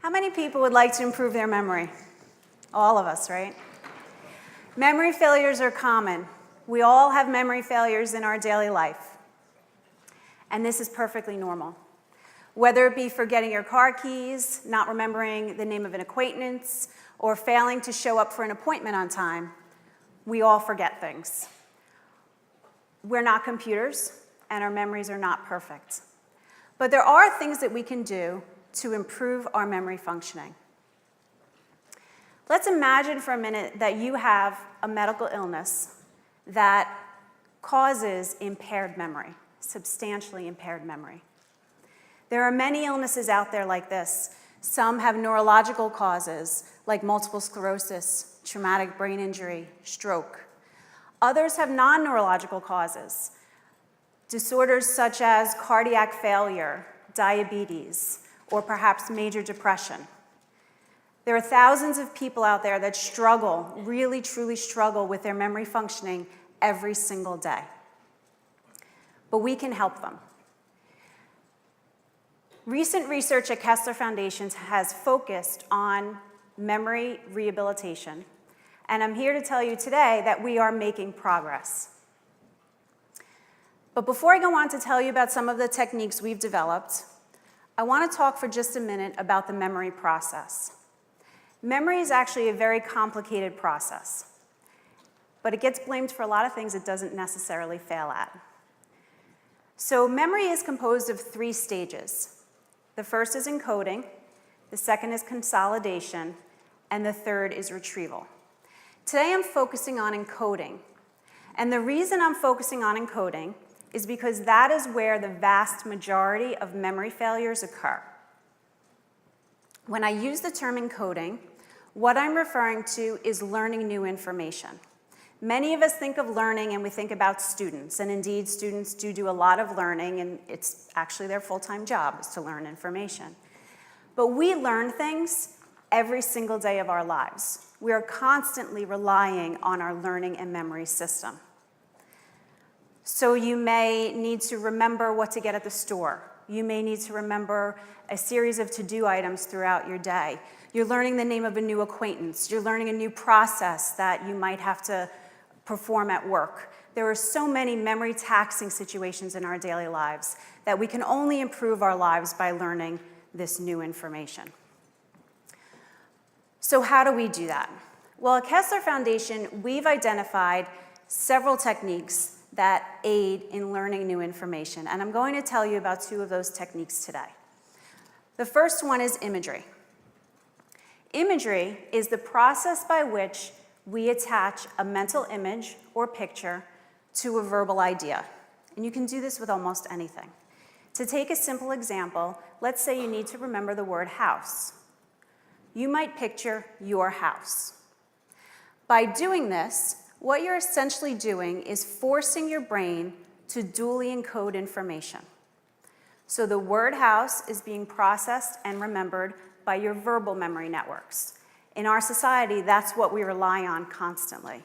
How many people would like to improve their memory? All of us, right? Memory failures are common. We all have memory failures in our daily life. And this is perfectly normal. Whether it be forgetting your car keys, not remembering the name of an acquaintance, or failing to show up for an appointment on time, we all forget things. We're not computers, and our memories are not perfect. But there are things that we can do to improve our memory functioning. Let's imagine for a minute that you have a medical illness that causes impaired memory, substantially impaired memory. There are many illnesses out there like this. Some have neurological causes, like multiple sclerosis, traumatic brain injury, stroke. Others have non-neurological causes, disorders such as cardiac failure, diabetes, or perhaps major depression. There are thousands of people out there that struggle, really truly struggle with their memory functioning every single day. But we can help them. Recent research at Kessler Foundation has focused on memory rehabilitation, and I'm here to tell you today that we are making progress. But before I go on to tell you about some of the techniques we've developed, I want to talk for just a minute about the memory process. Memory is actually a very complicated process, but it gets blamed for a lot of things it doesn't necessarily fail at. So memory is composed of 3 stages. The first is encoding, the second is consolidation, and the third is retrieval. Today I'm focusing on encoding, and the reason I'm focusing on encoding is because that is where the vast majority of memory failures occur. When I use the term encoding, what I'm referring to is learning new information. Many of us think of learning and we think about students, and indeed students do a lot of learning, and it's actually their full-time job is to learn information. But we learn things every single day of our lives. We are constantly relying on our learning and memory system. So you may need to remember what to get at the store. You may need to remember a series of to-do items throughout your day. You're learning the name of a new acquaintance. You're learning a new process that you might have to perform at work. There are so many memory-taxing situations in our daily lives that we can only improve our lives by learning this new information. So how do we do that? Well, at Kessler Foundation, we've identified several techniques that aid in learning new information, and I'm going to tell you about 2 of those techniques today. The first one is imagery. Imagery is the process by which we attach a mental image or picture to a verbal idea, and you can do this with almost anything. To take a simple example, let's say you need to remember the word house. You might picture your house. By doing this, what you're essentially doing is forcing your brain to duly encode information. So the word house is being processed and remembered by your verbal memory networks. In our society, that's what we rely on constantly.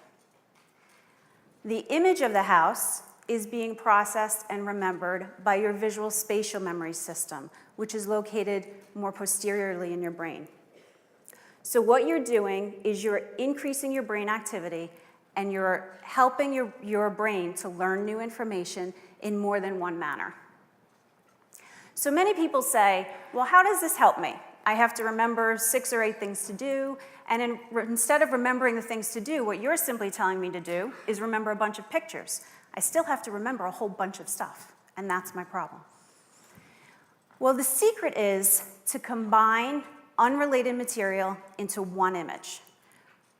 The image of the house is being processed and remembered by your visual spatial memory system, which is located more posteriorly in your brain. So what you're doing is you're increasing your brain activity and you're helping your brain to learn new information in more than one manner. So many people say, well, how does this help me? I have to remember 6 or 8 things to do, and instead of remembering the things to do, what you're simply telling me to do is remember a bunch of pictures. I still have to remember a whole bunch of stuff, and that's my problem. Well, the secret is to combine unrelated material into one image.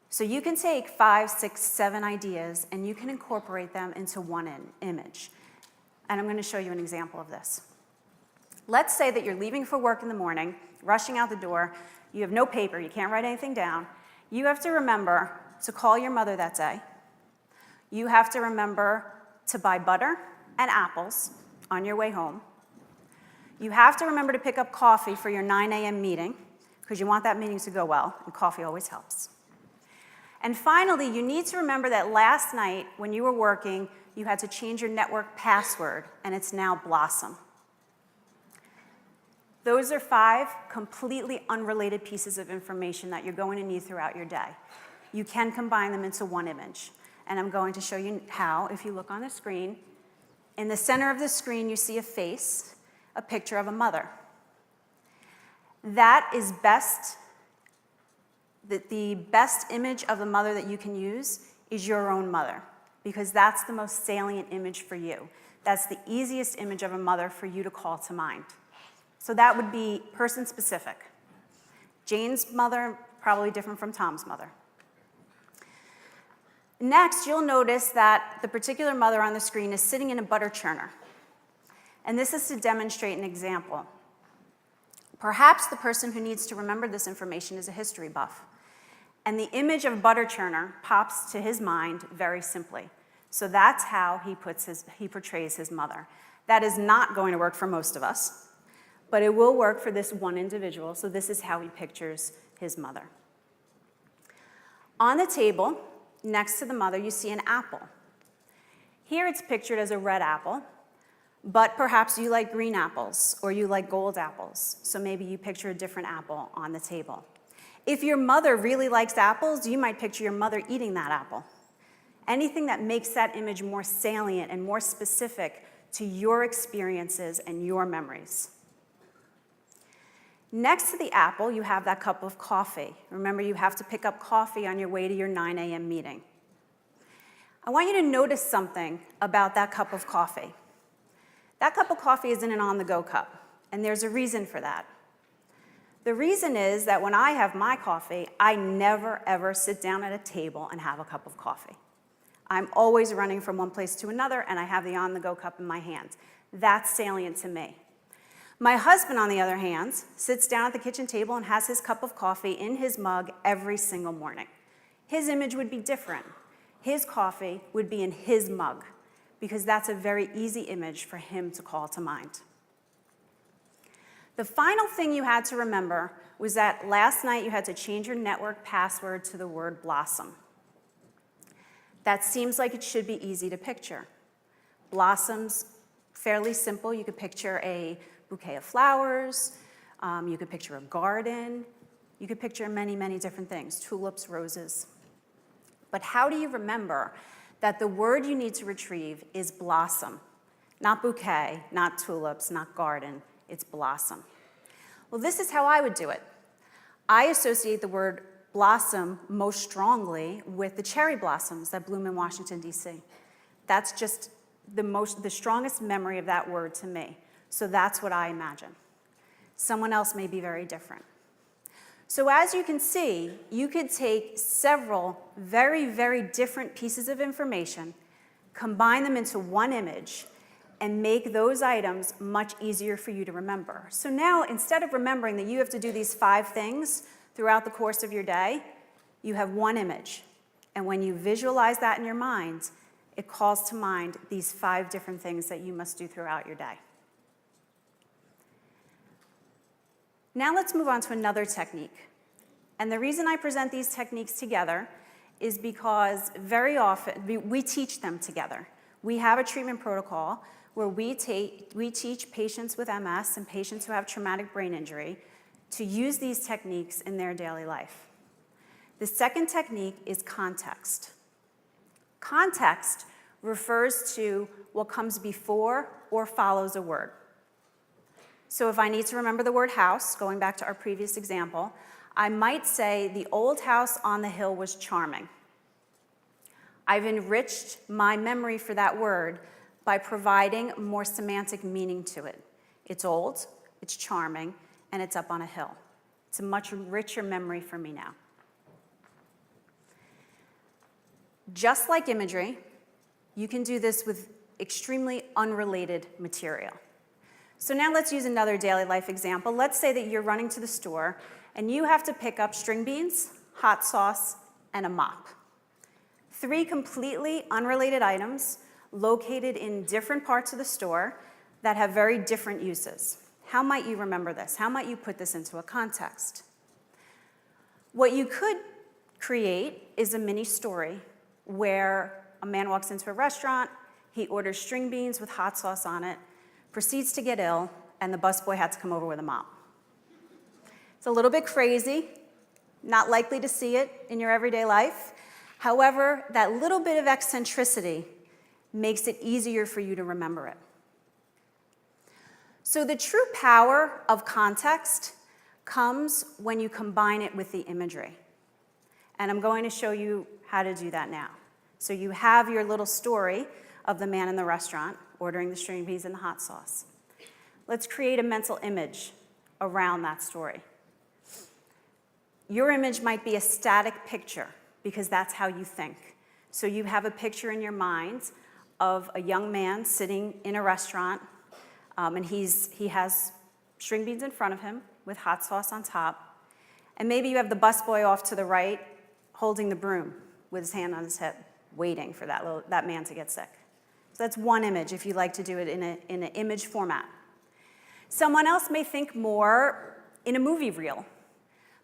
So you can take 5, 6, 7 ideas and you can incorporate them into one image. And I'm going to show you an example of this. Let's say that you're leaving for work in the morning, rushing out the door, you have no paper, you can't write anything down. You have to remember to call your mother that day. You have to remember to buy butter and apples on your way home. You have to remember to pick up coffee for your 9 a.m. meeting, because you want that meeting to go well, and coffee always helps. And finally, you need to remember that last night when you were working, you had to change your network password, and it's now Blossom. Those are 5 completely unrelated pieces of information that you're going to need throughout your day. You can combine them into one image, and I'm going to show you how. If you look on the screen, in the center of the screen you see a face, a picture of a mother. That is the best image of the mother that you can use is your own mother, because that's the most salient image for you. That's the easiest image of a mother for you to call to mind. So that would be person-specific. Jane's mother, probably different from Tom's mother. Next, you'll notice that the particular mother on the screen is sitting in a butter churner. And this is to demonstrate an example. Perhaps the person who needs to remember this information is a history buff. And the image of a butter churner pops to his mind very simply. So that's how he portrays his mother. That is not going to work for most of us, but it will work for this one individual. So this is how he pictures his mother. On the table, next to the mother, you see an apple. Here it's pictured as a red apple, but perhaps you like green apples or you like gold apples. So maybe you picture a different apple on the table. If your mother really likes apples, you might picture your mother eating that apple. Anything that makes that image more salient and more specific to your experiences and your memories. Next to the apple, you have that cup of coffee. Remember, you have to pick up coffee on your way to your 9 a.m. meeting. I want you to notice something about that cup of coffee. That cup of coffee isn't an on-the-go cup, and there's a reason for that. The reason is that when I have my coffee, I never, ever sit down at a table and have a cup of coffee. I'm always running from one place to another, and I have the on-the-go cup in my hand. That's salient to me. My husband, on the other hand, sits down at the kitchen table and has his cup of coffee in his mug every single morning. His image would be different. His coffee would be in his mug, because that's a very easy image for him to call to mind. The final thing you had to remember was that last night you had to change your network password to the word blossom. That seems like it should be easy to picture. Blossoms, fairly simple. You could picture a bouquet of flowers. You could picture a garden. You could picture many, many different things, tulips, roses. But how do you remember that the word you need to retrieve is blossom? Not bouquet, not tulips, not garden. It's blossom. Well, this is how I would do it. I associate the word blossom most strongly with the cherry blossoms that bloom in Washington, D.C. That's just the strongest memory of that word to me. So that's what I imagine. Someone else may be very different. So as you can see, you could take several very, very different pieces of information, combine them into one image, and make those items much easier for you to remember. So now, instead of remembering that you have to do these 5 things throughout the course of your day, you have one image. And when you visualize that in your mind, it calls to mind these 5 different things that you must do throughout your day. Now let's move on to another technique. And the reason I present these techniques together is because very often we teach them together. We have a treatment protocol where we teach patients with MS and patients who have traumatic brain injury to use these techniques in their daily life. The second technique is context. Context refers to what comes before or follows a word. So if I need to remember the word house, going back to our previous example, I might say the old house on the hill was charming. I've enriched my memory for that word by providing more semantic meaning to it. It's old, it's charming, and it's up on a hill. It's a much richer memory for me now. Just like imagery, you can do this with extremely unrelated material. So now let's use another daily life example. Let's say that you're running to the store and you have to pick up string beans, hot sauce, and a mop. 3 completely unrelated items located in different parts of the store that have very different uses. How might you remember this? How might you put this into a context? What you could create is a mini story where a man walks into a restaurant, he orders string beans with hot sauce on it, proceeds to get ill, and the busboy had to come over with a mop. It's a little bit crazy, not likely to see it in your everyday life. However, that little bit of eccentricity makes it easier for you to remember it. So the true power of context comes when you combine it with the imagery. And I'm going to show you how to do that now. So you have your little story of the man in the restaurant ordering the string beans and the hot sauce. Let's create a mental image around that story. Your image might be a static picture because that's how you think. So you have a picture in your mind of a young man sitting in a restaurant, and he has string beans in front of him with hot sauce on top. And maybe you have the busboy off to the right holding the broom with his hand on his hip, waiting for that man to get sick. So that's one image if you like to do it in an image format. Someone else may think more in a movie reel.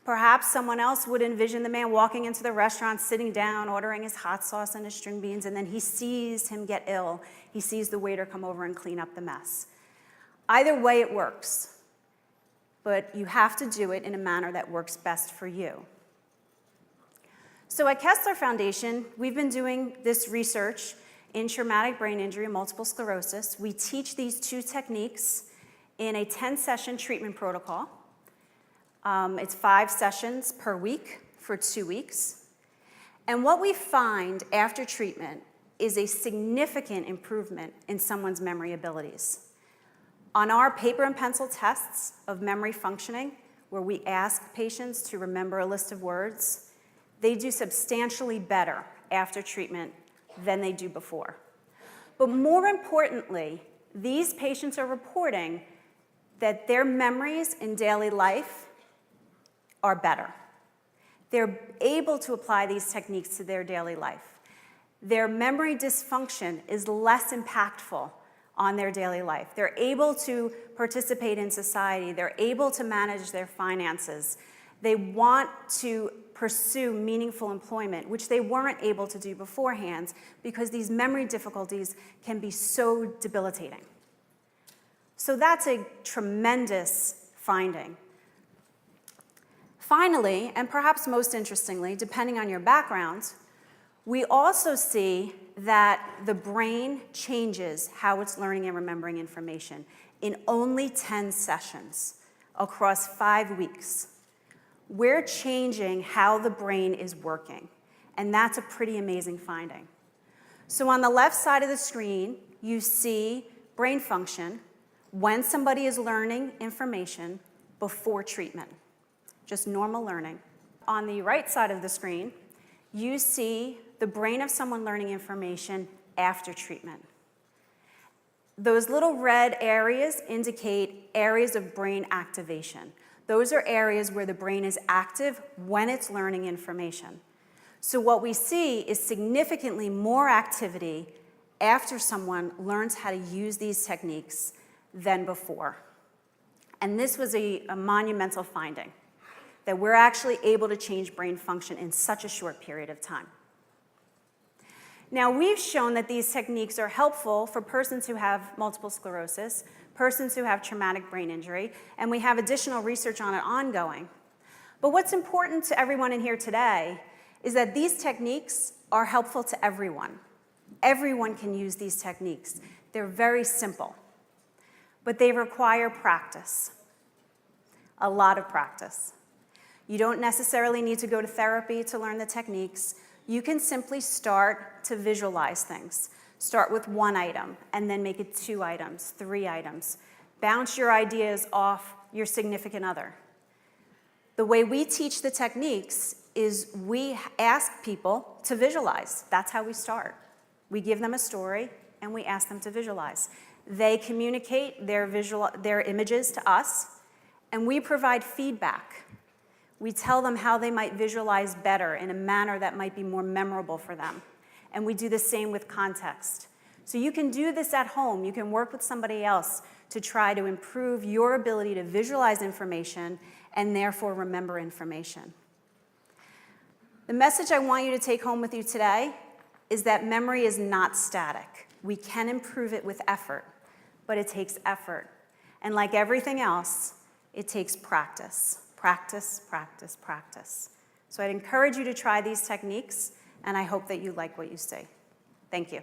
Perhaps someone else would envision the man walking into the restaurant, sitting down, ordering his hot sauce and his string beans, and then he sees him get ill. He sees the waiter come over and clean up the mess. Either way, it works. But you have to do it in a manner that works best for you. So at Kessler Foundation, we've been doing this research in traumatic brain injury and multiple sclerosis. We teach these two techniques in a 10-session treatment protocol. It's 5 sessions per week for 2 weeks. And what we find after treatment is a significant improvement in someone's memory abilities. On our paper and pencil tests of memory functioning, where we ask patients to remember a list of words, they do substantially better after treatment than they do before. But more importantly, these patients are reporting that their memories in daily life are better. They're able to apply these techniques to their daily life. Their memory dysfunction is less impactful on their daily life. They're able to participate in society. They're able to manage their finances. They want to pursue meaningful employment, which they weren't able to do beforehand because these memory difficulties can be so debilitating. So that's a tremendous finding. Finally, and perhaps most interestingly, depending on your background, we also see that the brain changes how it's learning and remembering information in only 10 sessions across 5 weeks. We're changing how the brain is working, and that's a pretty amazing finding. So on the left side of the screen, you see brain function when somebody is learning information before treatment. Just normal learning. On the right side of the screen, you see the brain of someone learning information after treatment. Those little red areas indicate areas of brain activation. Those are areas where the brain is active when it's learning information. So what we see is significantly more activity after someone learns how to use these techniques than before. And this was a monumental finding, that we're actually able to change brain function in such a short period of time. Now, we've shown that these techniques are helpful for persons who have multiple sclerosis, persons who have traumatic brain injury, and we have additional research on it ongoing. But what's important to everyone in here today is that these techniques are helpful to everyone. Everyone can use these techniques. They're very simple, but they require practice, a lot of practice. You don't necessarily need to go to therapy to learn the techniques. You can simply start to visualize things. Start with 1 item, and then make it 2 items, 3 items. Bounce your ideas off your significant other. The way we teach the techniques is we ask people to visualize. That's how we start. We give them a story, and we ask them to visualize. They communicate their images to us, and we provide feedback. We tell them how they might visualize better in a manner that might be more memorable for them. And we do the same with context. So you can do this at home. You can work with somebody else to try to improve your ability to visualize information and therefore remember information. The message I want you to take home with you today is that memory is not static. We can improve it with effort, but it takes effort. And like everything else, it takes practice. Practice, practice, practice. So I'd encourage you to try these techniques, and I hope that you like what you see. Thank you.